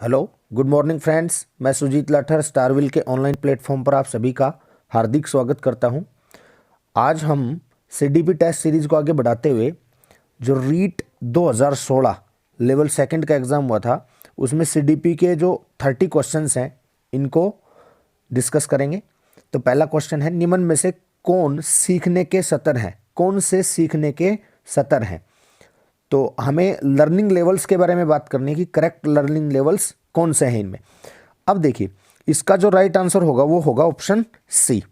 Hello, good morning friends. मैं सुजीत लाठर स्टारविल के online platform पर आप सभी का हार्दिक स्वागत करता हूं। आज हम सीडीपी टेस्ट सीरीज़ को आगे बढ़ाते हुए जो रीट 2016 लेवल सेकंड का एग्ज़ाम हुआ था उसमें सीडीपी के जो 30 क्वेश्चंस हैं इनको डिस्कस करेंगे। तो पहला क्वेश्चन है, निम्न में से कौन सीखने के सतर हैं? कौन से सीखने के सतर हैं? तो हमें लर्निंग लेवल्स के बारे में बात करनी है कि करेक्ट लर्निंग लेवल्स कौन से हैं इनमें। अब देखिए, इसका जो राइट आंसर होगा वो होगा ऑप्शन सी।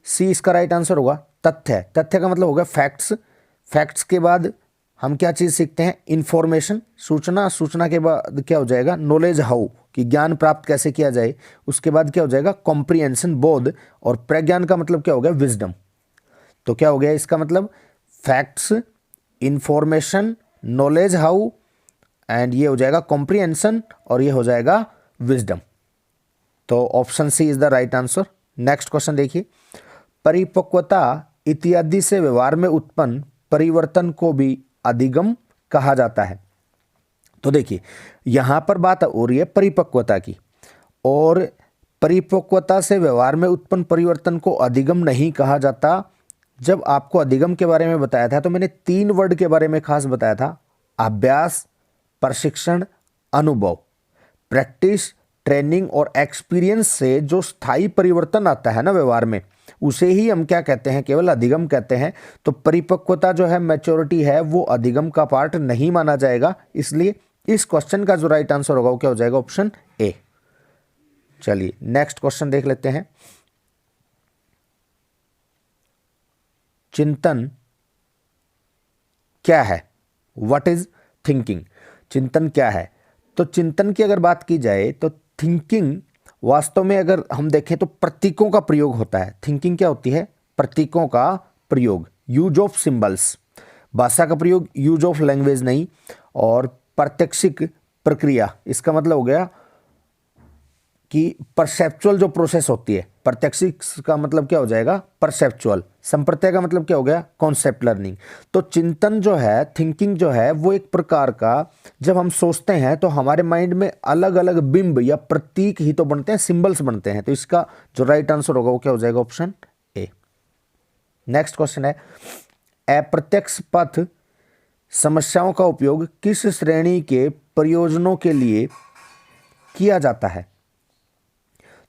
सी इसका राइट आंसर होगा। तथ्य, तथ्य का मतलब होगा फैक्ट्स। फैक्ट्स के बाद हम क्या चीज़ सीखते हैं? इंफॉर्मेशन, सूचना। सूचना के बाद क्या हो जाएगा? नॉलेज हाउ, कि ज्ञान प्राप्त कैसे किया जाए। उसके बाद क्या हो जाएगा? कॉम्प्रिहेंशन, बोध। और प्रज्ञान का मतलब क्या हो गया? विजडम। तो क्या हो गया इसका मतलब? Facts, information, knowledge how, and ये हो जाएगा कॉम्प्रिहेंशन, और ये हो जाएगा विजडम। तो option C is the right answer. Next question देखिए, परिपक्वता इत्यादि से व्यवहार में उत्पन्न परिवर्तन को भी अधिगम कहा जाता है। तो देखिए, यहां पर बात हो रही है परिपक्वता की, और परिपक्वता से व्यवहार में उत्पन्न परिवर्तन को अधिगम नहीं कहा जाता। जब आपको अधिगम के बारे में बताया था तो मैंने 3 वर्ड के बारे में खास बताया था: अभ्यास, प्रशिक्षण, अनुभव। प्रैक्टिस, ट्रेनिंग और एक्सपीरियंस से जो स्थायी परिवर्तन आता है ना व्यवहार में, उसे ही हम क्या कहते हैं? केवल अधिगम कहते हैं। तो परिपक्वता जो है, मैच्योरिटी है, वो अधिगम का पार्ट नहीं माना जाएगा। इसलिए इस क्वेश्चन का जो राइट आंसर होगा वो क्या हो जाएगा? Option A. चलिए नेक्स्ट क्वेश्चन देख लेते हैं। चिंतन क्या है? What is thinking? चिंतन क्या है? तो चिंतन की अगर बात की जाए तो थिंकिंग वास्तव में अगर हम देखें तो प्रतीकों का प्रयोग होता है। थिंकिंग क्या होती है? प्रतीकों का प्रयोग, यूज ऑफ सिंबल्स। भाषा का प्रयोग, यूज ऑफ लैंग्वेज नहीं। और प्रत्यक्षिक प्रक्रिया, इसका मतलब हो गया कि परसेप्चुअल जो प्रोसेस होती है। प्रत्यक्षिक का मतलब क्या हो जाएगा? परसेप्चुअल। संप्रत्यय का मतलब क्या हो गया? Concept learning. तो चिंतन जो है, थिंकिंग जो है, वो एक प्रकार का, जब हम सोचते हैं तो हमारे माइंड में अलग अलग बिंब या प्रतीक ही तो बनते हैं, सिंबल्स बनते हैं। तो इसका जो राइट आंसर होगा वो क्या हो जाएगा? Option A. नेक्स्ट क्वेश्चन है, अप्रत्यक्ष पथ समस्याओं का उपयोग किस श्रेणी के प्रयोजनों के लिए किया जाता है?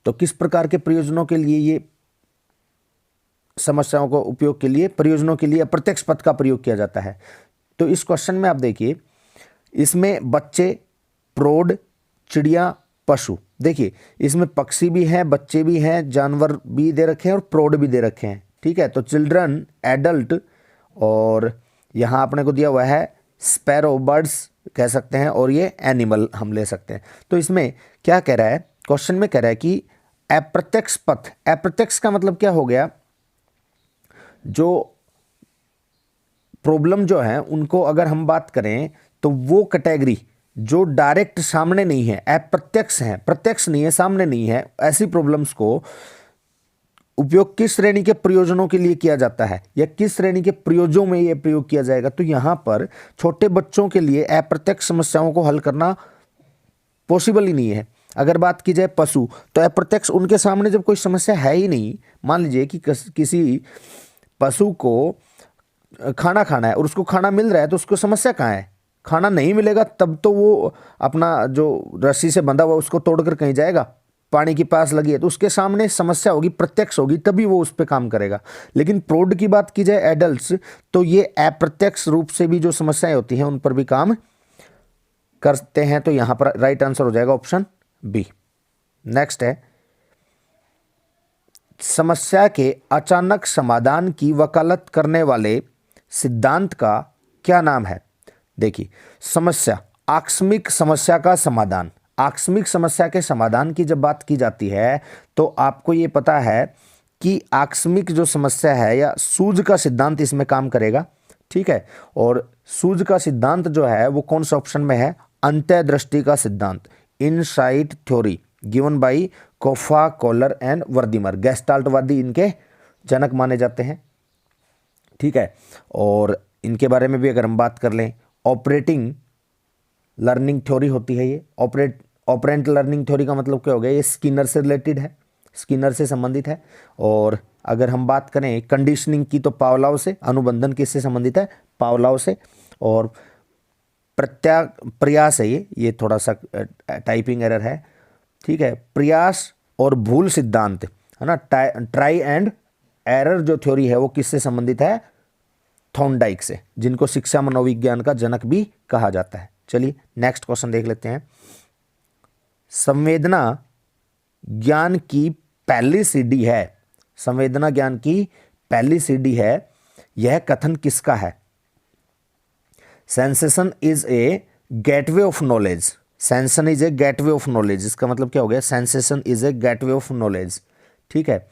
तो किस प्रकार के प्रयोजनों के लिए ये समस्याओं को उपयोग के लिए, प्रयोजनों के लिए अप्रत्यक्ष पथ का प्रयोग किया जाता है? तो इस क्वेश्चन में आप देखिए, इसमें बच्चे, प्रौढ़, चिड़िया, पशु। देखिए, इसमें पक्षी भी हैं, बच्चे भी हैं, जानवर भी दे रखे हैं और प्रौढ़ भी दे रखे हैं। ठीक है, तो चिल्ड्रन, एडल्ट, और यहाँ आपने को दिया हुआ है स्पैरो, बर्ड्स कह सकते हैं, और ये एनिमल हम ले सकते हैं। तो इसमें क्या कह रहा है? क्वेश्चन में कह रहा है कि अप्रत्यक्ष पथ। अप्रत्यक्ष का मतलब क्या हो गया? जो प्रॉब्लम जो है उनको अगर हम बात करें तो वो कैटेगरी जो डायरेक्ट सामने नहीं है, अप्रत्यक्ष है, प्रत्यक्ष नहीं है, सामने नहीं है, ऐसी प्रॉब्लम्स को उपयोग किस श्रेणी के प्रयोजनों के लिए किया जाता है, या किस श्रेणी के प्रयोजनों में यह प्रयोग किया जाएगा? तो यहां पर छोटे बच्चों के लिए अप्रत्यक्ष समस्याओं को हल करना पॉसिबल ही नहीं है। अगर बात की जाए पशु, तो अप्रत्यक्ष उनके सामने जब कोई समस्या है ही नहीं, मान लीजिए कि किसी पशु को खाना खाना है और उसको खाना मिल रहा है, तो उसको समस्या कहाँ है? खाना नहीं मिलेगा तब तो वो अपना जो रस्सी से बंधा हुआ उसको तोड़कर कहीं जाएगा। पानी की प्यास लगी है तो उसके सामने समस्या होगी, प्रत्यक्ष होगी, तभी वो उस पर काम करेगा। लेकिन प्रौढ़ की बात की जाए, एडल्ट्स, तो ये अप्रत्यक्ष रूप से भी जो समस्याएं होती हैं उन पर भी काम करते हैं। तो यहां पर राइट आंसर हो जाएगा ऑप्शन बी। नेक्स्ट है, समस्या के अचानक समाधान की वकालत करने वाले सिद्धांत का क्या नाम है? देखिए, समस्या, आकस्मिक समस्या का समाधान। आकस्मिक समस्या के समाधान की जब बात की जाती है तो आपको ये पता है कि आकस्मिक जो समस्या है या सूझ का सिद्धांत इसमें काम करेगा। ठीक है, और सूझ का सिद्धांत जो है वो कौन सा ऑप्शन में है? अंतर्दृष्टि का सिद्धांत, insight theory, given by Koffka, Kohler and Wertheimer. गेस्टाल्टवादी इनके जनक माने जाते हैं। ठीक है, और इनके बारे में भी अगर हम बात कर लें, ऑपरेटिंग लर्निंग थ्योरी होती है ये। ऑपरेंट लर्निंग थ्योरी का मतलब क्या हो गया, ये स्किनर से रिलेटेड है, स्किनर से संबंधित है। और अगर हम बात करें कंडीशनिंग की तो पावलोव से, अनुबंधन किससे संबंधित है, पावलोव से। और प्रयास है ये थोड़ा सा टाइपिंग एरर है, ठीक है। प्रयास और भूल सिद्धांत है ना, ट्राई एंड एरर जो थ्योरी है वो किससे संबंधित है, थॉर्नडाइक से, जिनको शिक्षा मनोविज्ञान का जनक भी कहा जाता है। चलिए नेक्स्ट क्वेश्चन देख लेते हैं। संवेदना ज्ञान की पहली सीढ़ी है, संवेदना ज्ञान की पहली सीढ़ी है, यह कथन किसका है। Sensation is a gateway of knowledge, sensation is a gateway of knowledge, इसका मतलब क्या हो गया, sensation is a gateway of knowledge, ठीक है।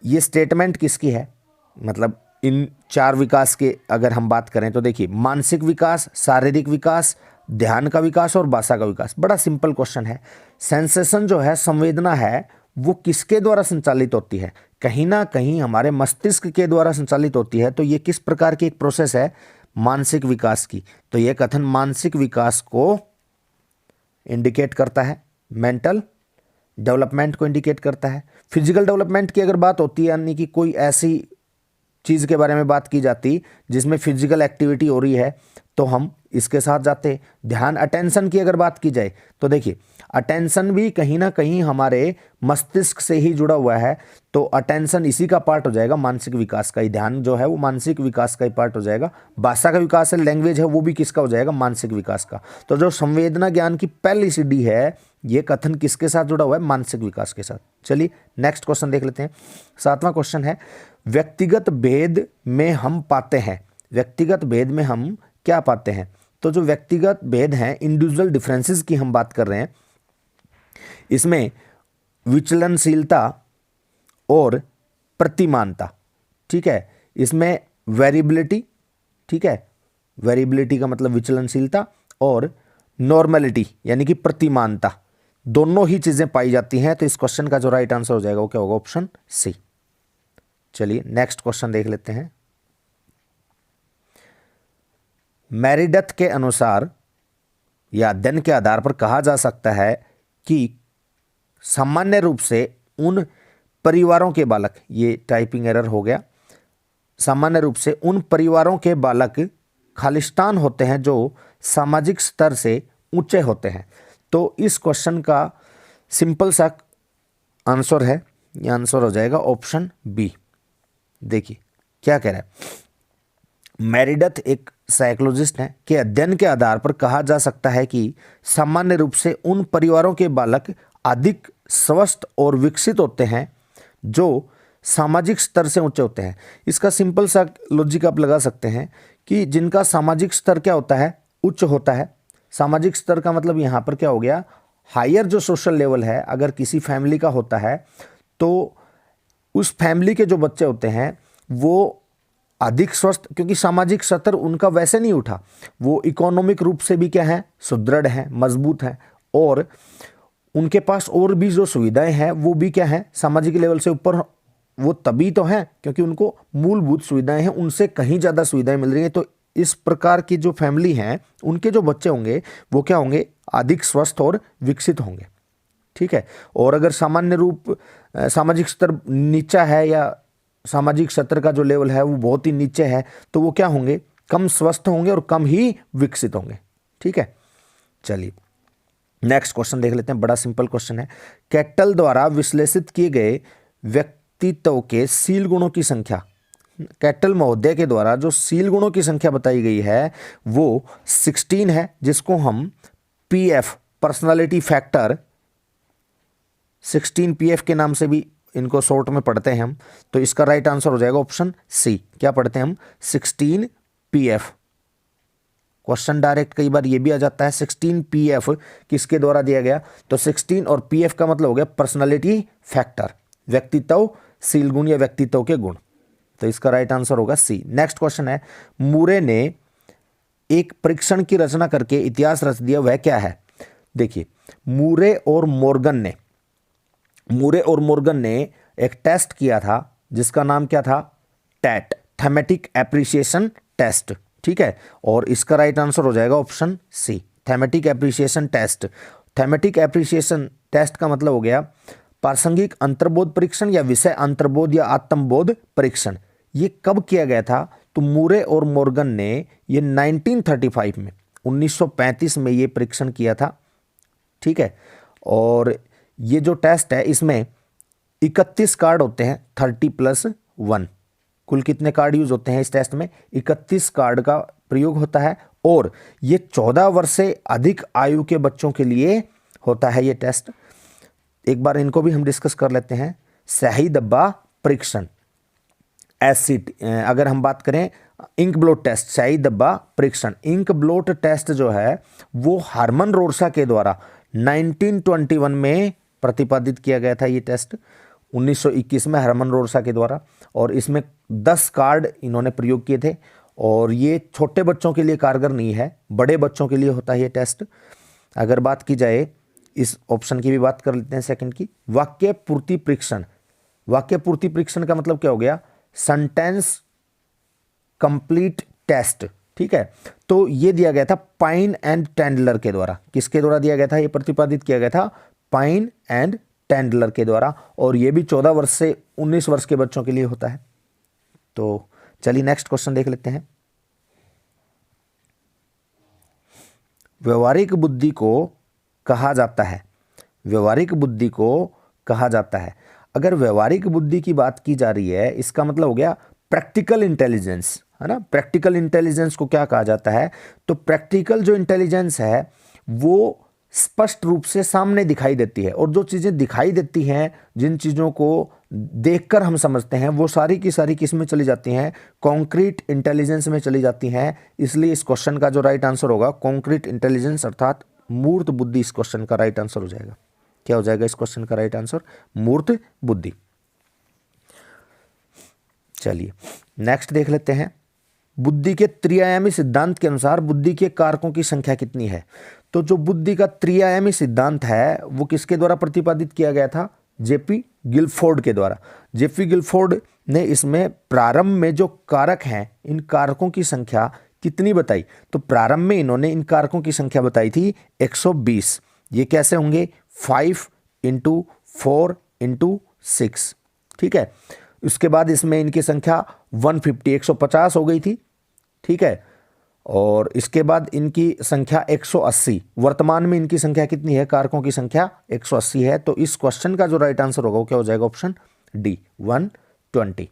ये स्टेटमेंट किसकी है, मतलब इन चार विकास के अगर हम बात करें तो देखिए, मानसिक विकास, शारीरिक विकास, ध्यान का विकास और भाषा का विकास। बड़ा सिंपल क्वेश्चन है। सेंसेशन जो है, संवेदना है, वो किसके द्वारा संचालित होती है, कहीं ना कहीं हमारे मस्तिष्क के द्वारा संचालित होती है। तो ये किस प्रकार की एक प्रोसेस है, मानसिक विकास की। तो यह कथन मानसिक विकास को इंडिकेट करता है, मेंटल डेवलपमेंट को इंडिकेट करता है। फिजिकल डेवलपमेंट की अगर बात होती है, यानी कि कोई ऐसी चीज़ के बारे में बात की जाती जिसमें फिजिकल एक्टिविटी हो रही है, तो हम इसके साथ जाते। ध्यान, अटेंशन की अगर बात की जाए तो देखिए, अटेंशन भी कहीं ना कहीं हमारे मस्तिष्क से ही जुड़ा हुआ है, तो अटेंशन इसी का पार्ट हो जाएगा, मानसिक विकास का ही। ध्यान जो है वो मानसिक विकास का ही पार्ट हो जाएगा। भाषा का विकास है, लैंग्वेज है, वो भी किसका हो जाएगा, मानसिक विकास का। तो जो संवेदना ज्ञान की पहली सीढ़ी है, ये कथन किसके साथ जुड़ा हुआ है, मानसिक विकास के साथ। चलिए नेक्स्ट क्वेश्चन देख लेते हैं। 7वां क्वेश्चन है, व्यक्तिगत भेद में हम पाते हैं, व्यक्तिगत भेद में हम क्या पाते हैं। तो जो व्यक्तिगत भेद हैं, इंडिविजुअल डिफरेंसेस की हम बात कर रहे हैं, इसमें विचलनशीलता और प्रतिमानता, ठीक है। इसमें वेरिएबिलिटी, ठीक है, वेरिएबिलिटी का मतलब विचलनशीलता, और नॉर्मलिटी यानी कि प्रतिमानता, दोनों ही चीजें पाई जाती हैं। तो इस क्वेश्चन का जो राइट आंसर हो जाएगा वो क्या होगा, ऑप्शन सी। चलिए नेक्स्ट क्वेश्चन देख लेते हैं। मेरिडथ के अनुसार या अध्ययन के आधार पर कहा जा सकता है कि सामान्य रूप से उन परिवारों के बालक, ये टाइपिंग एरर हो गया, सामान्य रूप से उन परिवारों के बालक खालिस्तान होते हैं जो सामाजिक स्तर से ऊंचे होते हैं। तो इस क्वेश्चन का सिंपल सा आंसर है, ये आंसर हो जाएगा ऑप्शन बी। देखिए क्या कह रहा है, मेरिडथ एक साइकोलॉजिस्ट हैं, के अध्ययन के आधार पर कहा जा सकता है कि सामान्य रूप से उन परिवारों के बालक अधिक स्वस्थ और विकसित होते हैं जो सामाजिक स्तर से ऊंचे होते हैं। इसका सिंपल सा लॉजिक आप लगा सकते हैं कि जिनका सामाजिक स्तर क्या होता है, उच्च होता है। सामाजिक स्तर का मतलब यहाँ पर क्या हो गया, हायर जो सोशल लेवल है, अगर किसी फैमिली का होता है तो उस फैमिली के जो बच्चे होते हैं वो अधिक स्वस्थ, क्योंकि सामाजिक स्तर उनका वैसे नहीं उठा, वो इकोनॉमिक रूप से भी क्या है, सुदृढ़ है, मजबूत है, और उनके पास और भी जो सुविधाएं हैं वो भी क्या है, सामाजिक लेवल से ऊपर। वो तभी तो हैं क्योंकि उनको मूलभूत सुविधाएं हैं, उनसे कहीं ज़्यादा सुविधाएं मिल रही हैं। तो इस प्रकार की जो फैमिली हैं, उनके जो बच्चे होंगे वो क्या होंगे, अधिक स्वस्थ और विकसित होंगे, ठीक है। और अगर सामान्य रूप सामाजिक स्तर नीचा है या सामाजिक स्तर का जो लेवल है वो बहुत ही नीचे है, तो वो क्या होंगे, कम स्वस्थ होंगे और कम ही विकसित होंगे, ठीक है। चलिए नेक्स्ट क्वेश्चन देख लेते हैं, बड़ा सिंपल क्वेश्चन है। कैटल द्वारा विश्लेषित किए गए व्यक्तित्व के शील गुणों की संख्या, कैटल महोदय के द्वारा जो शील गुणों की संख्या बताई गई है वो 16 है, जिसको हम पीएफ, पर्सनालिटी फैक्टर 16 पीएफ के नाम से भी इनको शॉर्ट में पढ़ते हैं हम। तो इसका राइट आंसर हो जाएगा ऑप्शन सी। क्या पढ़ते हैं हम, 16 पीएफ। क्वेश्चन डायरेक्ट कई बार ये भी आ जाता है, 16 पीएफ किसके द्वारा दिया गया, तो 16 और पीएफ का मतलब हो गया पर्सनालिटी फैक्टर, व्यक्तित्व शील गुण या व्यक्तित्व के गुण। तो इसका राइट आंसर होगा सी। नेक्स्ट क्वेश्चन है, मूरे ने एक परीक्षण की रचना करके इतिहास रच दिया, वह क्या है। देखिए मूरे और मॉर्गन ने एक टेस्ट किया था जिसका नाम क्या था, टैट, थैमेटिक एप्रिसिएशन टेस्ट, ठीक है। और इसका राइट आंसर हो जाएगा option C, thematic apperception test. Thematic apperception test का मतलब हो गया प्रासंगिक अंतर्बोध परीक्षण या विषय अंतर्बोध या आत्मबोध परीक्षण। ये कब किया गया था? तो मूरे और मॉर्गन ने ये 1935 में 1935 में ये परीक्षण किया था। ठीक है, और ये जो टेस्ट है इसमें 31 कार्ड होते हैं, 30+1। कुल कितने कार्ड यूज होते हैं इस टेस्ट में? 31 कार्ड का प्रयोग होता है, और ये 14 वर्ष से अधिक आयु के बच्चों के लिए होता है ये टेस्ट। एक बार इनको भी हम डिस्कस कर लेते हैं। स्याही डब्बा परीक्षण, एसिड, अगर हम बात करें इंक ब्लोट टेस्ट, स्याही डब्बा परीक्षण, इंक ब्लोट टेस्ट जो है वो हरमन रोरसा के द्वारा 1921 में प्रतिपादित किया गया था ये टेस्ट, 1921 में हरमन रोरसा के द्वारा, और इसमें 10 कार्ड इन्होंने प्रयोग किए थे। और ये छोटे बच्चों के लिए कारगर नहीं है, बड़े बच्चों के लिए होता है ये टेस्ट। अगर बात की जाए इस ऑप्शन की भी बात कर लेते हैं सेकंड की, वाक्य पूर्ति परीक्षण। वाक्य पूर्ति परीक्षण का मतलब क्या हो गया? Sentence complete test. ठीक है, तो ये दिया गया था पाइन एंड टेंडलर के द्वारा। किसके द्वारा दिया गया था? ये प्रतिपादित किया गया था पाइन एंड टेंडलर के द्वारा, और ये भी 14 वर्ष से 19 वर्ष के बच्चों के लिए होता है। तो चलिए नेक्स्ट क्वेश्चन देख लेते हैं। व्यवहारिक बुद्धि को कहा जाता है, व्यवहारिक बुद्धि को कहा जाता है। अगर व्यवहारिक बुद्धि की बात की जा रही है, इसका मतलब हो गया प्रैक्टिकल इंटेलिजेंस, है ना। प्रैक्टिकल इंटेलिजेंस को क्या कहा जाता है? तो प्रैक्टिकल जो इंटेलिजेंस है वो स्पष्ट रूप से सामने दिखाई देती है, और जो चीज़ें दिखाई देती हैं, जिन चीज़ों को देखकर हम समझते हैं, वो सारी की सारी किस में चली जाती हैं? कॉन्क्रीट इंटेलिजेंस में चली जाती हैं। इसलिए इस क्वेश्चन का जो राइट आंसर होगा कॉन्क्रीट इंटेलिजेंस अर्थात मूर्त बुद्धि इस क्वेश्चन का राइट आंसर हो जाएगा। क्या हो जाएगा इस क्वेश्चन का राइट आंसर? मूर्त बुद्धि। चलिए नेक्स्ट देख लेते हैं। बुद्धि के त्रिआयामी सिद्धांत के अनुसार बुद्धि के कारकों की संख्या कितनी है? तो जो बुद्धि का त्रिआयामी सिद्धांत है वो किसके द्वारा प्रतिपादित किया गया था? जेपी गिलफोर्ड के द्वारा। जेपी गिलफोर्ड ने इसमें प्रारंभ में जो कारक हैं, इन कारकों की संख्या कितनी बताई? तो प्रारंभ में इन्होंने इन कारकों की संख्या बताई थी 120। ये कैसे होंगे? 5 × 4 × 6। ठीक है, उसके बाद इसमें इनकी संख्या 150 हो गई थी। ठीक है, और इसके बाद इनकी संख्या 180। वर्तमान में इनकी संख्या कितनी है? कारकों की संख्या 180 है। तो इस क्वेश्चन का जो राइट आंसर होगा वो क्या हो जाएगा? Option D, 120।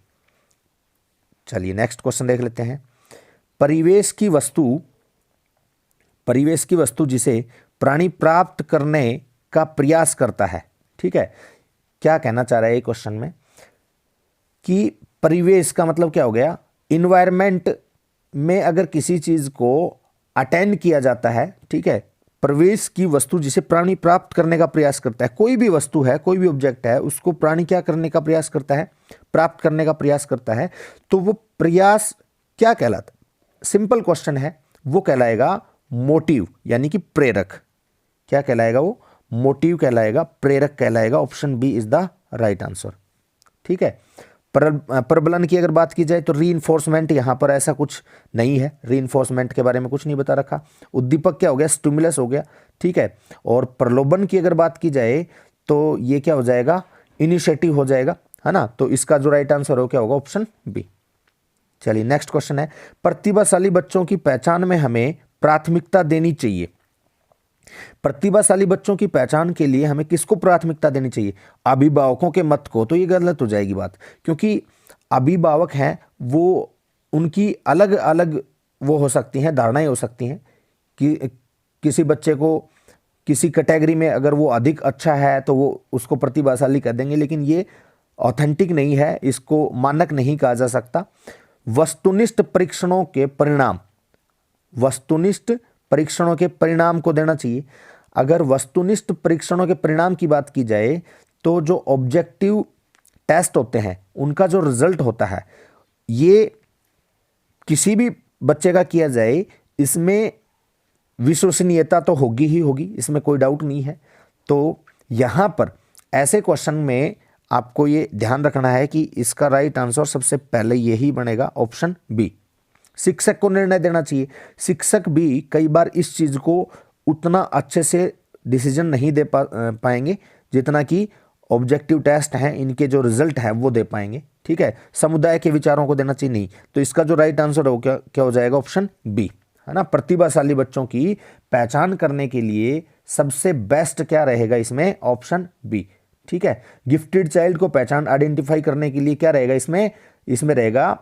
चलिए नेक्स्ट क्वेश्चन देख लेते हैं। परिवेश की वस्तु जिसे प्राणी प्राप्त करने का प्रयास करता है। ठीक है, क्या कहना चाह रहा है ये क्वेश्चन में कि परिवेश का मतलब क्या हो गया? इन्वायरमेंट में अगर किसी चीज को अटेंड किया जाता है, ठीक है, प्रवेश की वस्तु जिसे प्राणी प्राप्त करने का प्रयास करता है। कोई भी वस्तु है, कोई भी ऑब्जेक्ट है, उसको प्राणी क्या करने का प्रयास करता है? प्राप्त करने का प्रयास करता है। तो वो प्रयास क्या कहलाता? सिंपल क्वेश्चन है, वो कहलाएगा मोटिव, यानी कि प्रेरक। क्या कहलाएगा वो? मोटिव कहलाएगा, प्रेरक कहलाएगा। Option B is the right answer. ठीक है, प्रबलन की अगर बात की जाए तो रीइंफोर्समेंट, यहां पर ऐसा कुछ नहीं है, रीइंफोर्समेंट के बारे में कुछ नहीं बता रखा। उद्दीपक क्या हो गया? स्टिमुलस हो गया। ठीक है, और प्रलोभन की अगर बात की जाए तो ये क्या हो जाएगा? इनिशिएटिव हो जाएगा, है ना। तो इसका जो राइट आंसर हो क्या होगा? Option B. चलिए नेक्स्ट क्वेश्चन है, प्रतिभाशाली बच्चों की पहचान में हमें प्राथमिकता देनी चाहिए। प्रतिभाशाली बच्चों की पहचान के लिए हमें किसको प्राथमिकता देनी चाहिए? अभिभावकों के मत को। तो ये गलत हो जाएगी बात, क्योंकि अभिभावक हैं वो, उनकी अलग अलग वो हो सकती हैं, धारणाएं हो सकती हैं कि किसी बच्चे को किसी कैटेगरी में अगर वो अधिक अच्छा है तो वो उसको प्रतिभाशाली कर देंगे, लेकिन ये ऑथेंटिक नहीं है, इसको मानक नहीं कहा जा सकता। वस्तुनिष्ठ परीक्षणों के परिणाम, वस्तुनिष्ठ परीक्षणों के परिणाम को देना चाहिए। अगर वस्तुनिष्ठ परीक्षणों के परिणाम की बात की जाए तो जो ऑब्जेक्टिव टेस्ट होते हैं उनका जो रिजल्ट होता है, ये किसी भी बच्चे का किया जाए, इसमें विश्वसनीयता तो होगी ही होगी, इसमें कोई डाउट नहीं है। तो यहाँ पर ऐसे क्वेश्चन में आपको ये ध्यान रखना है कि इसका राइट आंसर सबसे पहले यही बनेगा, ऑप्शन बी। शिक्षक को निर्णय देना चाहिए। शिक्षक भी कई बार इस चीज को उतना अच्छे से डिसीजन नहीं दे पाएंगे जितना कि ऑब्जेक्टिव टेस्ट हैं इनके जो रिजल्ट हैं वो दे पाएंगे। ठीक है, समुदाय के विचारों को देना चाहिए नहीं। तो इसका जो राइट आंसर हो क्या हो जाएगा, ऑप्शन बी, है ना। प्रतिभाशाली बच्चों की पहचान करने के लिए सबसे बेस्ट क्या रहेगा इसमें, ऑप्शन बी। ठीक है, गिफ्टेड चाइल्ड को पहचान आइडेंटिफाई करने के लिए क्या रहेगा इसमें रहेगा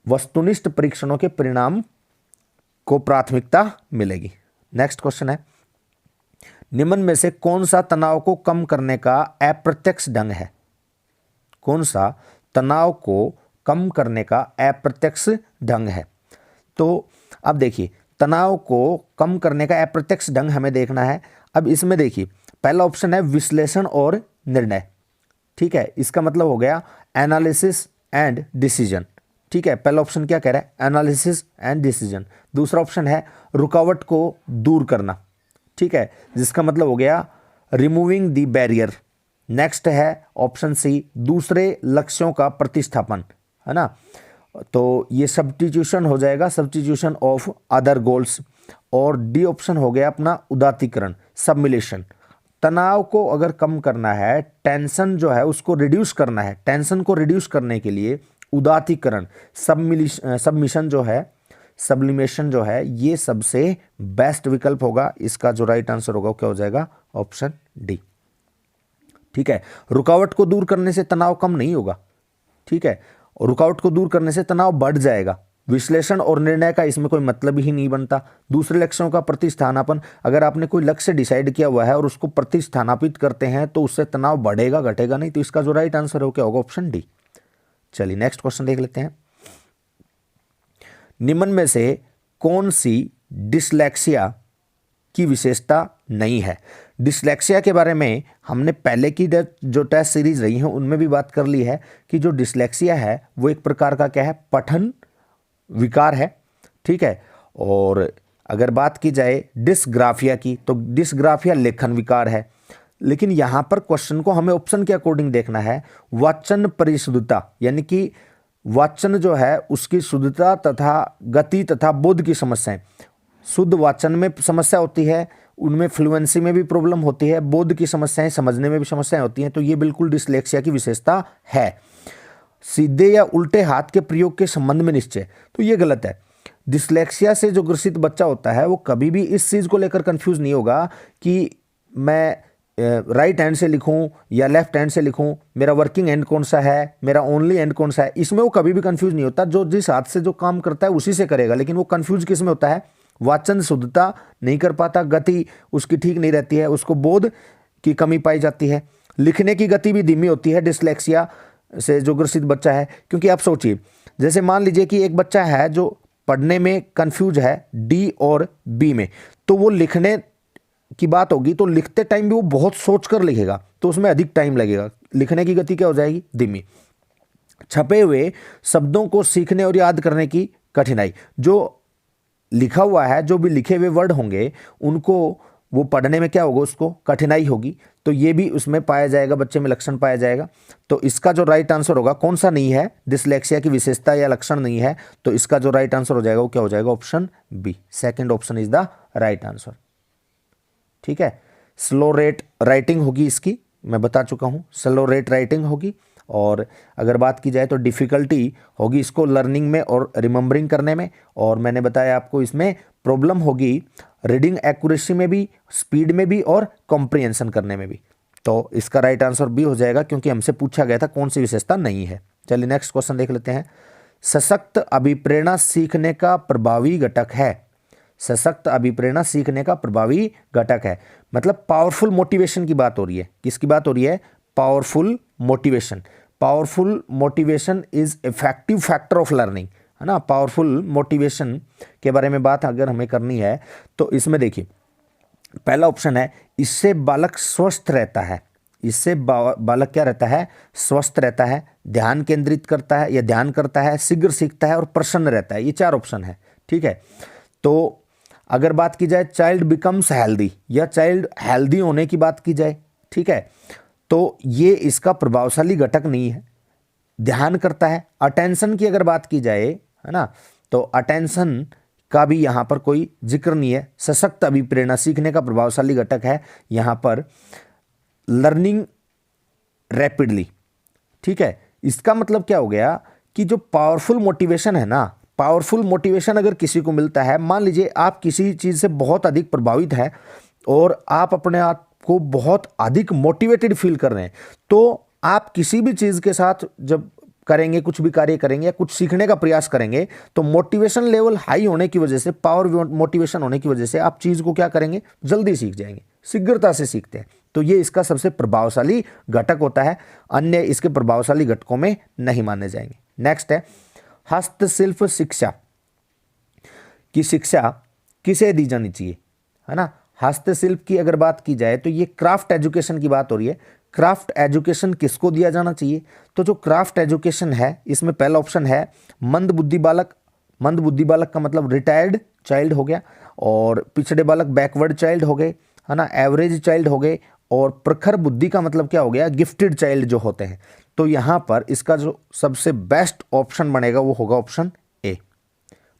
वस्तुनिष्ठ परीक्षणों के परिणाम को प्राथमिकता मिलेगी। नेक्स्ट क्वेश्चन है, निम्न में से कौन सा तनाव को कम करने का अप्रत्यक्ष ढंग है? कौन सा तनाव को कम करने का अप्रत्यक्ष ढंग है? तो अब देखिए, तनाव को कम करने का अप्रत्यक्ष ढंग हमें देखना है। अब इसमें देखिए, पहला ऑप्शन है विश्लेषण और निर्णय। ठीक है, इसका मतलब हो गया एनालिसिस एंड डिसीजन। ठीक है, पहला ऑप्शन क्या कह रहा है, एनालिसिस एंड डिसीजन। दूसरा ऑप्शन है रुकावट को दूर करना। ठीक है, जिसका मतलब हो गया रिमूविंग द बैरियर। नेक्स्ट है ऑप्शन सी, दूसरे लक्ष्यों का प्रतिस्थापन, है ना। तो ये सब्स्टिट्यूशन हो जाएगा, सब्स्टिट्यूशन ऑफ अदर गोल्स। और डी ऑप्शन हो गया अपना उदातीकरण, सबमिलेशन। तनाव को अगर कम करना है, टेंशन जो है उसको रिड्यूस करना है, टेंशन को रिड्यूस करने के लिए उदातीकरण, सबमिशन जो है, सब्लिमेशन जो है, ये सबसे बेस्ट विकल्प होगा। इसका जो राइट आंसर होगा क्या हो जाएगा, ऑप्शन डी। ठीक है, रुकावट को दूर करने से तनाव कम नहीं होगा। ठीक है, और रुकावट को दूर करने से तनाव बढ़ जाएगा। विश्लेषण और निर्णय का इसमें कोई मतलब ही नहीं बनता। दूसरे लक्ष्यों का प्रतिस्थानापन, अगर आपने कोई लक्ष्य डिसाइड किया हुआ है और उसको प्रतिस्थापित करते हैं तो उससे तनाव बढ़ेगा, घटेगा नहीं। तो इसका जो राइट आंसर हो क्या होगा, ऑप्शन डी। चलिए नेक्स्ट क्वेश्चन देख लेते हैं, निम्न में से कौन सी डिसलेक्सिया की विशेषता नहीं है? डिसलेक्सिया के बारे में हमने पहले की जो टेस्ट सीरीज रही है उनमें भी बात कर ली है कि जो डिसलेक्सिया है वो एक प्रकार का क्या है, पठन विकार है। ठीक है, और अगर बात की जाए डिसग्राफिया की, तो डिसग्राफिया लेखन विकार है। लेकिन यहाँ पर क्वेश्चन को हमें ऑप्शन के अकॉर्डिंग देखना है। वाचन परिशुद्धता, यानी कि वाचन जो है उसकी शुद्धता तथा गति तथा बोध की समस्याएं, शुद्ध वाचन में समस्या होती है, उनमें फ्लुएंसी में भी प्रॉब्लम होती है, बोध की समस्याएं, समझने में भी समस्याएं होती हैं। तो ये बिल्कुल डिसलेक्सिया की विशेषता है। सीधे या उल्टे हाथ के प्रयोग के संबंध में निश्चय, तो ये गलत है। डिसलेक्सिया से जो ग्रसित बच्चा होता है वो कभी भी इस चीज़ को लेकर कंफ्यूज नहीं होगा कि मैं राइट हैंड से लिखूं या लेफ्ट हैंड से लिखूं, मेरा वर्किंग हैंड कौन सा है, मेरा ओनली हैंड कौन सा है। इसमें वो कभी भी कंफ्यूज नहीं होता। जो जिस हाथ से जो काम करता है उसी से करेगा। लेकिन वो कंफ्यूज किस में होता है, वाचन शुद्धता नहीं कर पाता, गति उसकी ठीक नहीं रहती है, उसको बोध की कमी पाई जाती है, लिखने की गति भी धीमी होती है डिसलेक्सिया से जो ग्रसित बच्चा है। क्योंकि आप सोचिए, जैसे मान लीजिए कि एक बच्चा है जो पढ़ने में कंफ्यूज है डी और बी में, तो वो लिखने की बात होगी तो लिखते टाइम भी वो बहुत सोच कर लिखेगा, तो उसमें अधिक टाइम लगेगा, लिखने की गति क्या हो जाएगी, धीमी। छपे हुए शब्दों को सीखने और याद करने की कठिनाई, जो लिखा हुआ है, जो भी लिखे हुए वर्ड होंगे उनको वो पढ़ने में क्या होगा, उसको कठिनाई होगी। तो ये भी उसमें पाया जाएगा, बच्चे में लक्षण पाया जाएगा। तो इसका जो राइट आंसर होगा, कौन सा नहीं है, डिसलेक्सिया की विशेषता या लक्षण नहीं है, तो इसका जो राइट आंसर हो जाएगा वो क्या हो जाएगा, option B, second option is the right answer. ठीक है, स्लो रेट राइटिंग होगी इसकी, मैं बता चुका हूँ, स्लो रेट राइटिंग होगी। और अगर बात की जाए तो डिफ़िकल्टी होगी इसको लर्निंग में और रिमेंबरिंग करने में। और मैंने बताया आपको इसमें प्रॉब्लम होगी रीडिंग एक्यूरेसी में भी, स्पीड में भी और कॉम्प्रिहेंशन करने में भी। तो इसका राइट आंसर बी हो जाएगा, क्योंकि हमसे पूछा गया था कौन सी विशेषता नहीं है। चलिए नेक्स्ट क्वेश्चन देख लेते हैं, सशक्त अभिप्रेरणा सीखने का प्रभावी घटक है। सशक्त अभिप्रेरणा सीखने का प्रभावी घटक है, मतलब पावरफुल मोटिवेशन की बात हो रही है। किसकी बात हो रही है, powerful motivation. Powerful motivation is effective factor of learning, है ना। पावरफुल मोटिवेशन के बारे में बात अगर हमें करनी है तो इसमें देखिए, पहला ऑप्शन है इससे बालक स्वस्थ रहता है। इससे बालक क्या रहता है, स्वस्थ रहता है, ध्यान केंद्रित करता है या ध्यान करता है, शीघ्र सीखता है और प्रसन्न रहता है। ये चार ऑप्शन है। ठीक है, तो अगर बात की जाए चाइल्ड बिकम्स हेल्दी या चाइल्ड हेल्दी होने की बात की जाए, ठीक है, तो ये इसका प्रभावशाली घटक नहीं है। ध्यान करता है, अटेंशन की अगर बात की जाए, है ना, तो अटेंशन का भी यहाँ पर कोई जिक्र नहीं है। सशक्त अभिप्रेरणा, सीखने का प्रभावशाली घटक है यहाँ पर लर्निंग रैपिडली। ठीक है, इसका मतलब क्या हो गया कि जो पावरफुल मोटिवेशन है ना, पावरफुल मोटिवेशन अगर किसी को मिलता है, मान लीजिए आप किसी चीज़ से बहुत अधिक प्रभावित हैं और आप अपने आप को बहुत अधिक मोटिवेटेड फील कर रहे हैं, तो आप किसी भी चीज़ के साथ जब करेंगे, कुछ भी कार्य करेंगे या कुछ सीखने का प्रयास करेंगे, तो मोटिवेशन लेवल हाई होने की वजह से, पावर मोटिवेशन होने की वजह से आप चीज़ को क्या करेंगे, जल्दी सीख जाएंगे, शीघ्रता से सीखते हैं। तो ये इसका सबसे प्रभावशाली घटक होता है, अन्य इसके प्रभावशाली घटकों में नहीं माने जाएंगे। नेक्स्ट है हस्तशिल्प शिक्षा की शिक्षा किसे दी जानी चाहिए, है ना। हस्तशिल्प की अगर बात की जाए तो ये क्राफ्ट एजुकेशन की बात हो रही है। क्राफ्ट एजुकेशन किसको दिया जाना चाहिए, तो जो क्राफ्ट एजुकेशन है इसमें पहला ऑप्शन है मंद बुद्धि बालक। मंद बुद्धि बालक का मतलब रिटायर्ड चाइल्ड हो गया, और पिछड़े बालक बैकवर्ड चाइल्ड हो गए, है ना, एवरेज चाइल्ड हो गए, और प्रखर बुद्धि का मतलब क्या हो गया, गिफ्टेड चाइल्ड जो होते हैं। तो यहाँ पर इसका जो सबसे बेस्ट ऑप्शन बनेगा वो होगा ऑप्शन ए,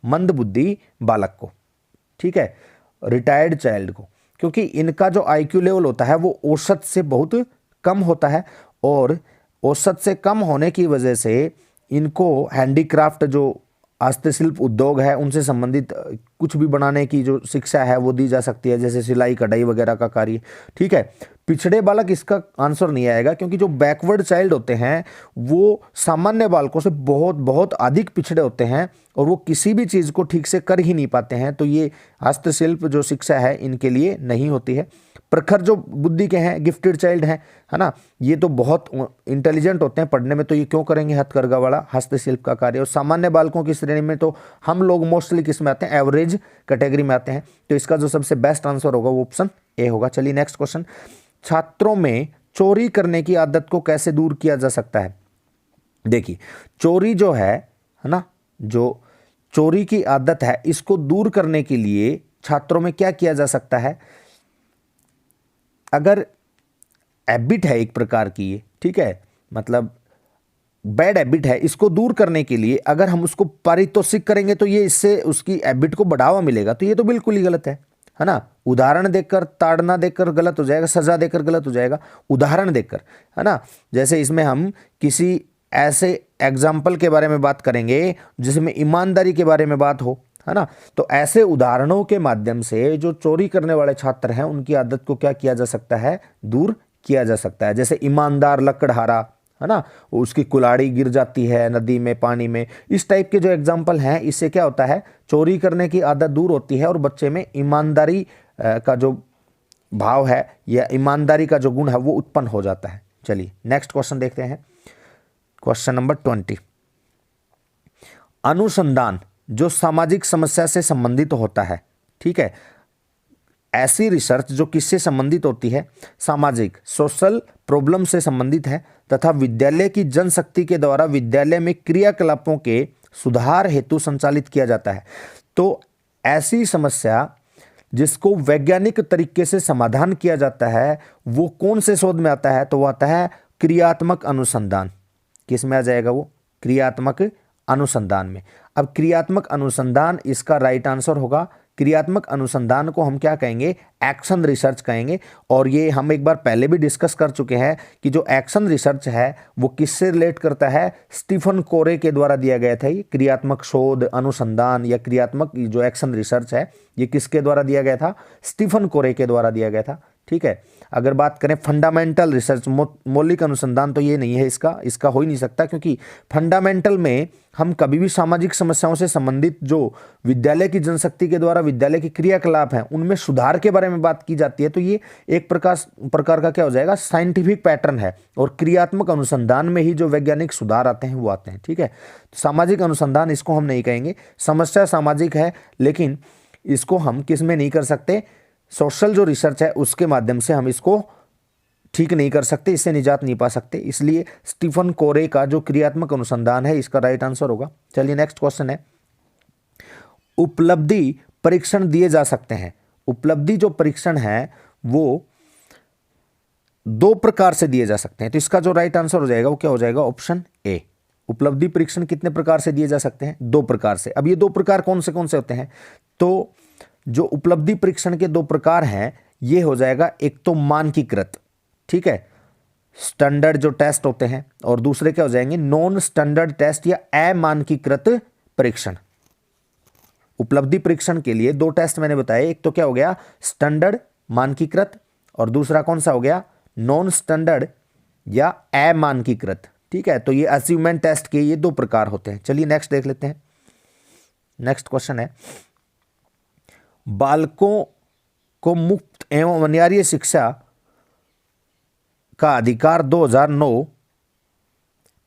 मंद बुद्धि बालक को। ठीक है, रिटायर्ड चाइल्ड को, क्योंकि इनका जो आईक्यू लेवल होता है वो औसत से बहुत कम होता है, और औसत से कम होने की वजह से इनको हैंडीक्राफ्ट जो हस्तशिल्प उद्योग है उनसे संबंधित कुछ भी बनाने की जो शिक्षा है वो दी जा सकती है, जैसे सिलाई कढ़ाई वगैरह का कार्य। ठीक है, पिछड़े बालक इसका आंसर नहीं आएगा, क्योंकि जो बैकवर्ड चाइल्ड होते हैं वो सामान्य बालकों से बहुत बहुत अधिक पिछड़े होते हैं और वो किसी भी चीज़ को ठीक से कर ही नहीं पाते हैं, तो ये हस्तशिल्प जो शिक्षा है इनके लिए नहीं होती है। प्रखर जो बुद्धि के हैं, गिफ्टेड चाइल्ड हैं, है ना, ये तो बहुत इंटेलिजेंट होते हैं पढ़ने में, तो ये क्यों करेंगे हथकरघा वाला हस्तशिल्प का कार्य। और सामान्य बालकों की श्रेणी में तो हम लोग मोस्टली किस में आते हैं, एवरेज कैटेगरी में आते हैं। तो इसका जो सबसे बेस्ट आंसर होगा वो ऑप्शन ए होगा। चलिए नेक्स्ट क्वेश्चन, छात्रों में चोरी करने की आदत को कैसे दूर किया जा सकता है। देखिए, चोरी जो है ना, जो चोरी की आदत है इसको दूर करने के लिए छात्रों में क्या किया जा सकता है। अगर हैबिट है एक प्रकार की ये, ठीक है, मतलब बैड हैबिट है, इसको दूर करने के लिए अगर हम उसको पारितोषिक करेंगे तो ये इससे उसकी हैबिट को बढ़ावा मिलेगा, तो ये तो बिल्कुल ही गलत है ना। उदाहरण देकर, ताड़ना देकर गलत हो जाएगा, सजा देकर गलत हो जाएगा, उदाहरण देकर, है ना। जैसे इसमें हम किसी ऐसे एग्जाम्पल के बारे में बात करेंगे जिसमें ईमानदारी के बारे में बात हो, है ना, तो ऐसे उदाहरणों के माध्यम से जो चोरी करने वाले छात्र हैं उनकी आदत को क्या किया जा सकता है, दूर किया जा सकता है। जैसे ईमानदार लकड़हारा, है ना, उसकी कुल्हाड़ी गिर जाती है नदी में, पानी में, इस टाइप के जो एग्जाम्पल हैं इससे क्या होता है, चोरी करने की आदत दूर होती है और बच्चे में ईमानदारी का जो भाव है या ईमानदारी का जो गुण है वो उत्पन्न हो जाता है। चलिए नेक्स्ट क्वेश्चन देखते हैं, क्वेश्चन नंबर 20। अनुसंधान जो सामाजिक समस्या से संबंधित होता है, ठीक है, ऐसी रिसर्च जो किससे संबंधित होती है, सामाजिक सोशल प्रॉब्लम से संबंधित है तथा विद्यालय की जनशक्ति के द्वारा विद्यालय में क्रियाकलापों के सुधार हेतु संचालित किया जाता है। तो ऐसी समस्या जिसको वैज्ञानिक तरीके से समाधान किया जाता है वो कौन से शोध में आता है, तो वो आता है क्रियात्मक अनुसंधान। किस में आ जाएगा वो, क्रियात्मक अनुसंधान में। अब क्रियात्मक अनुसंधान इसका राइट आंसर होगा। क्रियात्मक अनुसंधान को हम क्या कहेंगे, एक्शन रिसर्च कहेंगे। और ये हम एक बार पहले भी डिस्कस कर चुके हैं कि जो एक्शन रिसर्च है वो किससे रिलेट करता है, स्टीफन कोरे के द्वारा दिया गया था। ये क्रियात्मक शोध अनुसंधान या क्रियात्मक जो एक्शन रिसर्च है ये किसके द्वारा दिया गया था, स्टीफन कोरे के द्वारा दिया गया था। ठीक है, अगर बात करें फंडामेंटल रिसर्च, मौलिक अनुसंधान, तो ये नहीं है, इसका हो ही नहीं सकता, क्योंकि फंडामेंटल में हम कभी भी सामाजिक समस्याओं से संबंधित जो विद्यालय की जनशक्ति के द्वारा विद्यालय के क्रियाकलाप हैं उनमें सुधार के बारे में बात की जाती है। तो ये एक प्रकार का क्या हो जाएगा, साइंटिफिक पैटर्न है, और क्रियात्मक अनुसंधान में ही जो वैज्ञानिक सुधार आते हैं वो आते हैं। ठीक है, तो सामाजिक अनुसंधान इसको हम नहीं कहेंगे। समस्या सामाजिक है लेकिन इसको हम किस में नहीं कर सकते, सोशल जो रिसर्च है उसके माध्यम से हम इसको ठीक नहीं कर सकते, इससे निजात नहीं पा सकते। इसलिए स्टीफन कोरे का जो क्रियात्मक अनुसंधान है इसका राइट आंसर होगा। चलिए नेक्स्ट क्वेश्चन है, उपलब्धि परीक्षण दिए जा सकते हैं। उपलब्धि जो परीक्षण है वो 2 प्रकार से दिए जा सकते हैं, तो इसका जो राइट आंसर हो जाएगा वो क्या हो जाएगा, ऑप्शन ए। उपलब्धि परीक्षण कितने प्रकार से दिए जा सकते हैं? 2 प्रकार से। अब ये 2 प्रकार कौन से होते हैं? तो जो उपलब्धि परीक्षण के 2 प्रकार हैं, ये हो जाएगा, एक तो मानकीकृत, ठीक है, स्टैंडर्ड जो टेस्ट होते हैं, और दूसरे क्या हो जाएंगे, नॉन स्टैंडर्ड टेस्ट या अमानकीकृत परीक्षण। उपलब्धि परीक्षण के लिए 2 टेस्ट मैंने बताए, एक तो क्या हो गया, स्टैंडर्ड मानकीकृत, और दूसरा कौन सा हो गया, नॉन स्टैंडर्ड या अमानकीकृत, ठीक है। तो ये अचीवमेंट टेस्ट के ये 2 प्रकार होते हैं। चलिए नेक्स्ट देख लेते हैं। नेक्स्ट क्वेश्चन है, बालकों को मुफ्त एवं अनिवार्य शिक्षा का अधिकार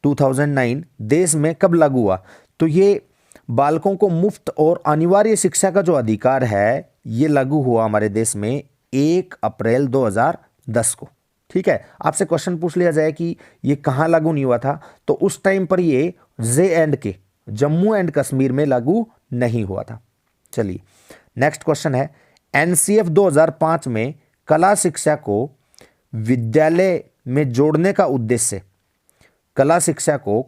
2009 देश में कब लागू हुआ? तो ये बालकों को मुफ्त और अनिवार्य शिक्षा का जो अधिकार है, ये लागू हुआ हमारे देश में 1 अप्रैल 2010 को, ठीक है। आपसे क्वेश्चन पूछ लिया जाए कि ये कहाँ लागू नहीं हुआ था, तो उस टाइम पर ये JNK जम्मू एंड कश्मीर में लागू नहीं हुआ था। चलिए नेक्स्ट क्वेश्चन है, NCF 2005 में कला शिक्षा को विद्यालय में जोड़ने का उद्देश्य, कला शिक्षा को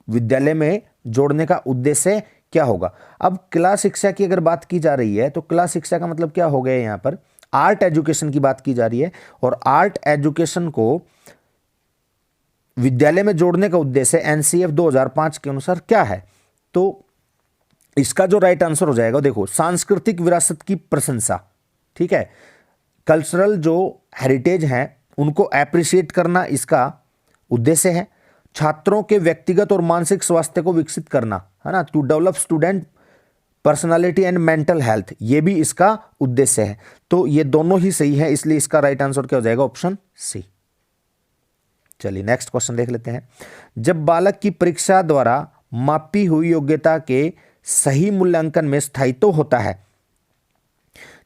विद्यालय में जोड़ने का उद्देश्य क्या होगा? अब कला शिक्षा की अगर बात की जा रही है, तो कला शिक्षा का मतलब क्या हो गया, यहाँ पर आर्ट एजुकेशन की बात की जा रही है, और आर्ट एजुकेशन को विद्यालय में जोड़ने का उद्देश्य NCF 2005 के अनुसार क्या है? तो इसका जो राइट आंसर हो जाएगा, देखो, सांस्कृतिक विरासत की प्रशंसा, ठीक है, कल्चरल जो हेरिटेज हैं उनको एप्रिशिएट करना इसका उद्देश्य है। छात्रों के व्यक्तिगत और मानसिक स्वास्थ्य को विकसित करना, है ना, to develop student personality and mental health, ये भी इसका उद्देश्य है। तो ये दोनों ही सही है, इसलिए इसका राइट आंसर क्या हो जाएगा, ऑप्शन सी। चलिए नेक्स्ट क्वेश्चन देख लेते हैं। जब बालक की परीक्षा द्वारा मापी हुई योग्यता के सही मूल्यांकन में स्थायित्व होता है,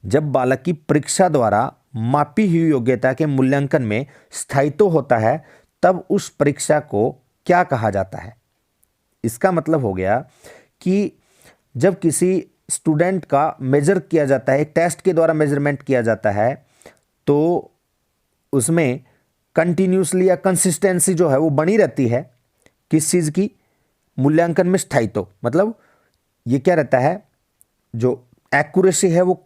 जब बालक की परीक्षा द्वारा मापी हुई योग्यता के मूल्यांकन में स्थायित्व होता है, तब उस परीक्षा को क्या कहा जाता है? इसका मतलब हो गया कि जब किसी स्टूडेंट का मेजर किया जाता है, एक टेस्ट के द्वारा मेजरमेंट किया जाता है, तो उसमें कंटिन्यूसली या कंसिस्टेंसी जो है वो बनी रहती है, किस चीज़ की, मूल्यांकन में स्थायित्व, मतलब ये क्या रहता है, जो एक्यूरेसी है वो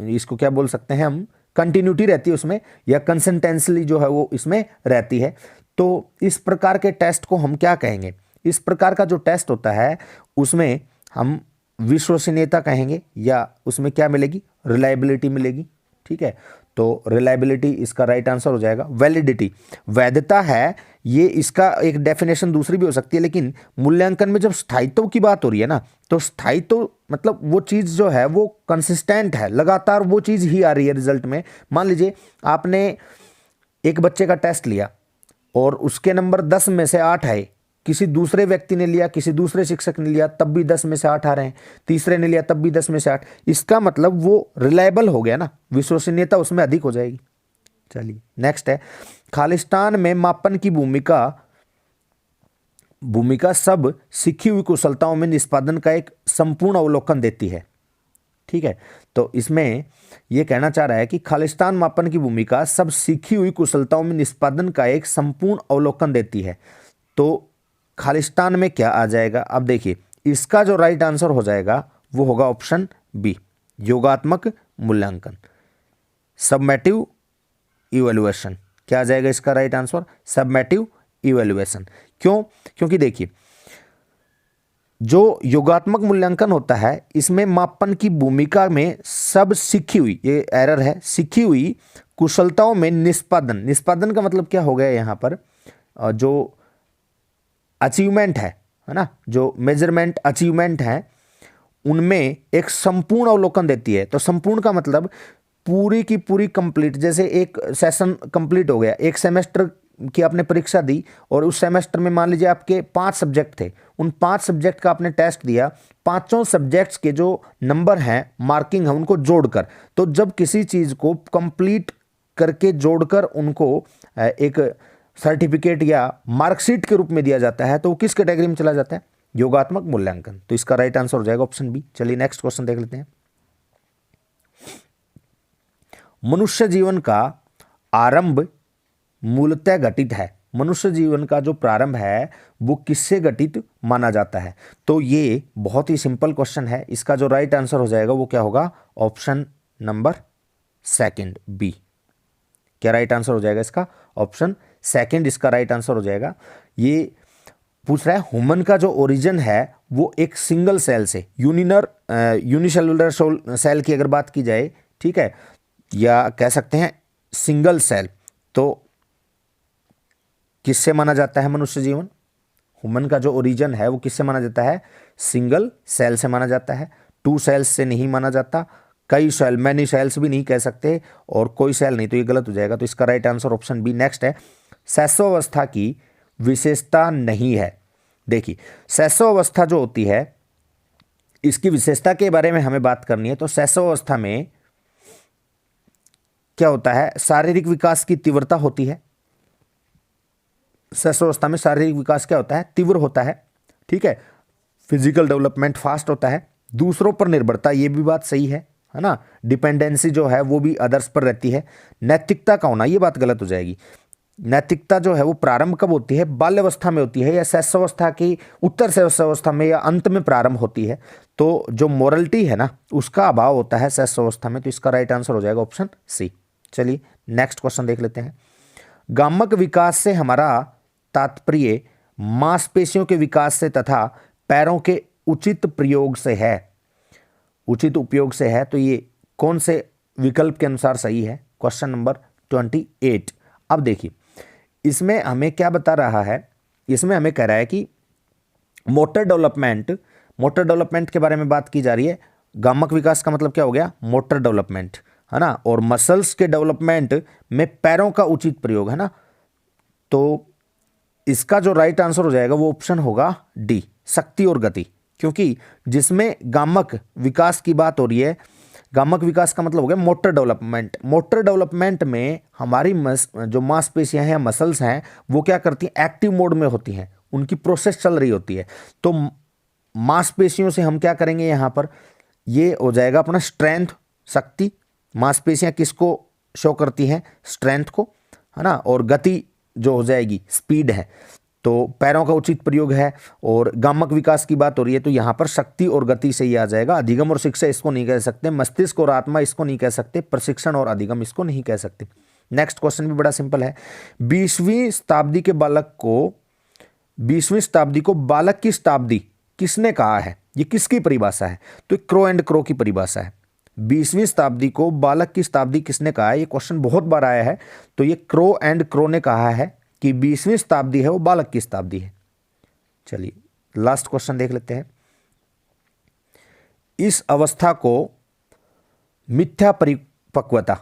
इसको क्या बोल सकते हैं हम, कंटिन्यूटी रहती है उसमें, या कंसिस्टेंसली जो है वो इसमें रहती है। तो इस प्रकार के टेस्ट को हम क्या कहेंगे? इस प्रकार का जो टेस्ट होता है उसमें हम विश्वसनीयता कहेंगे, या उसमें क्या मिलेगी, रिलायबिलिटी मिलेगी, ठीक है। तो रिलायबिलिटी इसका राइट आंसर हो जाएगा। वैलिडिटी, वैधता है, ये इसका एक डेफिनेशन दूसरी भी हो सकती है, लेकिन मूल्यांकन में जब स्थायित्व की बात हो रही है ना, तो स्थायित्व मतलब वो चीज़ जो है वो कंसिस्टेंट है, लगातार वो चीज़ ही आ रही है रिजल्ट में। मान लीजिए आपने एक बच्चे का टेस्ट लिया और उसके नंबर 10 में से 8 आए, किसी दूसरे व्यक्ति ने लिया, किसी दूसरे शिक्षक ने लिया, तब भी 10 में से 8 आ रहे हैं, तीसरे ने लिया तब भी 10 में से 8, इसका मतलब वो रिलायबल हो गया ना, विश्वसनीयता उसमें अधिक हो जाएगी। चलिए नेक्स्ट है, खालिस्तान में मापन की भूमिका सब सीखी हुई कुशलताओं में निष्पादन का एक संपूर्ण अवलोकन देती है, ठीक है। तो इसमें यह कहना चाह रहा है कि खालिस्तान मापन की भूमिका सब सीखी हुई कुशलताओं में निष्पादन का एक संपूर्ण अवलोकन देती है। तो खालिस्तान में क्या आ जाएगा? अब देखिए, इसका जो राइट आंसर हो जाएगा वो होगा ऑप्शन बी, योगात्मक मूल्यांकन, सबमेटिव इवैल्यूएशन। क्या आ जाएगा इसका राइट आंसर? Summative evaluation. क्यों? क्योंकि देखिए, जो योगात्मक मूल्यांकन होता है इसमें मापन की भूमिका में सब सीखी हुई, ये एरर है, सीखी हुई कुशलताओं में निष्पादन का मतलब क्या हो गया यहाँ पर, जो अचीवमेंट है ना, जो मेजरमेंट अचीवमेंट है उनमें एक संपूर्ण अवलोकन देती है। तो संपूर्ण का मतलब पूरी की पूरी कंप्लीट, जैसे एक सेशन कंप्लीट हो गया, एक सेमेस्टर की आपने परीक्षा दी और उस सेमेस्टर में मान लीजिए आपके 5 सब्जेक्ट थे, उन 5 सब्जेक्ट का आपने टेस्ट दिया, पांचों सब्जेक्ट्स के जो नंबर हैं, मार्किंग है, उनको जोड़कर, तो जब किसी चीज़ को कंप्लीट करके जोड़कर उनको एक सर्टिफिकेट या मार्कशीट के रूप में दिया जाता है, तो वो किस कैटेगरी में चला जाता है? योगात्मक मूल्यांकन। तो इसका राइट आंसर हो जाएगा ऑप्शन बी। चलिए नेक्स्ट क्वेश्चन देख लेते हैं। मनुष्य जीवन का आरंभ मूलतः घटित है, मनुष्य जीवन का जो प्रारंभ है वो किससे घटित माना जाता है? तो ये बहुत ही सिंपल क्वेश्चन है। इसका जो राइट आंसर हो जाएगा वो क्या होगा? Option number second, B. क्या राइट आंसर हो जाएगा इसका? ऑप्शन सेकंड इसका राइट आंसर हो जाएगा। ये पूछ रहा है ह्यूमन का जो ओरिजिन है वो एक सिंगल सेल से, यूनिसेलुलर सेल की अगर बात की जाए, ठीक है, या कह सकते हैं सिंगल सेल, तो किससे माना जाता है मनुष्य जीवन? ह्यूमन का जो ओरिजिन है वो किससे माना जाता है? सिंगल सेल से माना जाता है। 2 सेल्स से नहीं माना जाता, कई सेल, मैनी सेल्स भी नहीं कह सकते, और कोई सेल नहीं, तो ये गलत हो जाएगा। तो इसका right answer option B. Next है, शैशवावस्था की विशेषता नहीं है। देखिए, शैशवावस्था जो होती है इसकी विशेषता के बारे में हमें बात करनी है। तो शैशवावस्था में क्या होता है? शारीरिक विकास की तीव्रता होती है। शैशवावस्था में शारीरिक विकास क्या होता है? तीव्र होता है, ठीक है। फिजिकल डेवलपमेंट फास्ट होता है। दूसरों पर निर्भरता, ये भी बात सही है ना। डिपेंडेंसी जो है वो भी अदर्स पर रहती है। नैतिकता का होना, ये बात गलत हो जाएगी। नैतिकता जो है वो प्रारंभ कब होती है? बाल्यावस्था में होती है, या शैशवावस्था की उत्तर शैशवावस्था में, या अंत में प्रारंभ होती है। तो जो मोरलिटी है ना उसका अभाव होता है शैशवावस्था में। तो इसका राइट आंसर हो जाएगा ऑप्शन सी। चलिए नेक्स्ट क्वेश्चन देख लेते हैं। गामक विकास से हमारा तात्पर्य मांसपेशियों के विकास से तथा पैरों के उचित प्रयोग से है, उचित उपयोग से है। तो ये कौन से विकल्प के अनुसार सही है? Question number 28। अब देखिए इसमें हमें क्या बता रहा है? इसमें हमें कह रहा है कि मोटर डेवलपमेंट के बारे में बात की जा रही है। गामक विकास का मतलब क्या हो गया? मोटर डेवलपमेंट, है ना। और मसल्स के डेवलपमेंट में पैरों का उचित प्रयोग, है ना। तो इसका जो राइट आंसर हो जाएगा वो ऑप्शन होगा डी, शक्ति और गति। क्योंकि जिसमें गामक विकास की बात हो रही है, गामक विकास का मतलब हो गया मोटर डेवलपमेंट। मोटर डेवलपमेंट में हमारी जो मांसपेशियां हैं, मसल्स हैं, वो क्या करती हैं? एक्टिव मोड में होती हैं, उनकी प्रोसेस चल रही होती है। तो मांसपेशियों से हम क्या करेंगे यहाँ पर? ये हो जाएगा अपना स्ट्रेंथ, शक्ति। मांसपेशियां किसको शो करती हैं? स्ट्रेंथ को, है ना। और गति जो हो जाएगी स्पीड है। तो पैरों का उचित प्रयोग है। और गामक विकास की बात हो रही है तो यहाँ पर शक्ति और गति से ही आ जाएगा। अधिगम और शिक्षा इसको नहीं कह सकते, मस्तिष्क और आत्मा इसको नहीं कह सकते, प्रशिक्षण और अधिगम इसको नहीं कह सकते। नेक्स्ट क्वेश्चन भी बड़ा सिंपल है। 20वीं शताब्दी को बालक की शताब्दी किसने कहा है? ये किसकी परिभाषा है? तो क्रो एंड क्रो की परिभाषा है। 20वीं शताब्दी को बालक की शताब्दी किसने कहा है? ये क्वेश्चन बहुत बार आया है। तो ये क्रो एंड क्रो ने कहा है कि 20वीं शताब्दी है वो बालक की शताब्दी है। चलिए लास्ट क्वेश्चन देख लेते हैं। इस अवस्था को मिथ्या परिपक्वता,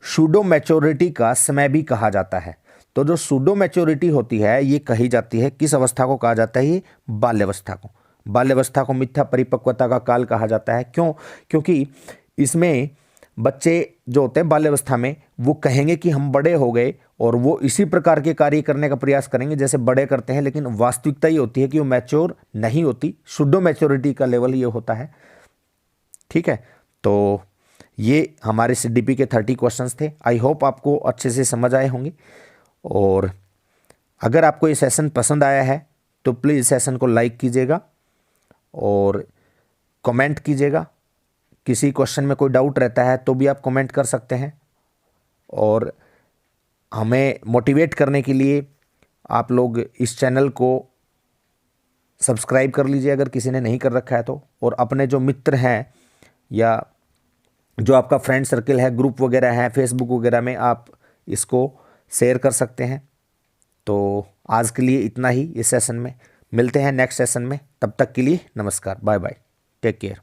सूडो मैच्योरिटी का समय भी कहा जाता है। तो जो सूडो मैच्योरिटी होती है ये कही जाती है, किस अवस्था को कहा जाता है? ये बाल्यावस्था को। बाल्यावस्था को मिथ्या परिपक्वता का काल कहा जाता है। क्यों? क्योंकि इसमें बच्चे जो होते हैं बाल्यावस्था में वो कहेंगे कि हम बड़े हो गए, और वो इसी प्रकार के कार्य करने का प्रयास करेंगे जैसे बड़े करते हैं, लेकिन वास्तविकता ये होती है कि वो मैच्योर नहीं होती। सूडो मैच्योरिटी का लेवल ये होता है, ठीक है। तो ये हमारे सीडीपी के 30 क्वेश्चंस थे। आई होप आपको अच्छे से समझ आए होंगे। और अगर आपको ये सेशन पसंद आया है तो प्लीज़ सेशन को लाइक कीजिएगा और कमेंट कीजिएगा। किसी क्वेश्चन में कोई डाउट रहता है तो भी आप कमेंट कर सकते हैं। और हमें मोटिवेट करने के लिए आप लोग इस चैनल को सब्सक्राइब कर लीजिए अगर किसी ने नहीं कर रखा है तो। और अपने जो मित्र हैं या जो आपका फ्रेंड सर्कल है, ग्रुप वगैरह है फेसबुक वगैरह में, आप इसको शेयर कर सकते हैं। तो आज के लिए इतना ही इस सेशन में। मिलते हैं नेक्स्ट सेशन में, तब तक के लिए नमस्कार, बाय बाय, टेक केयर।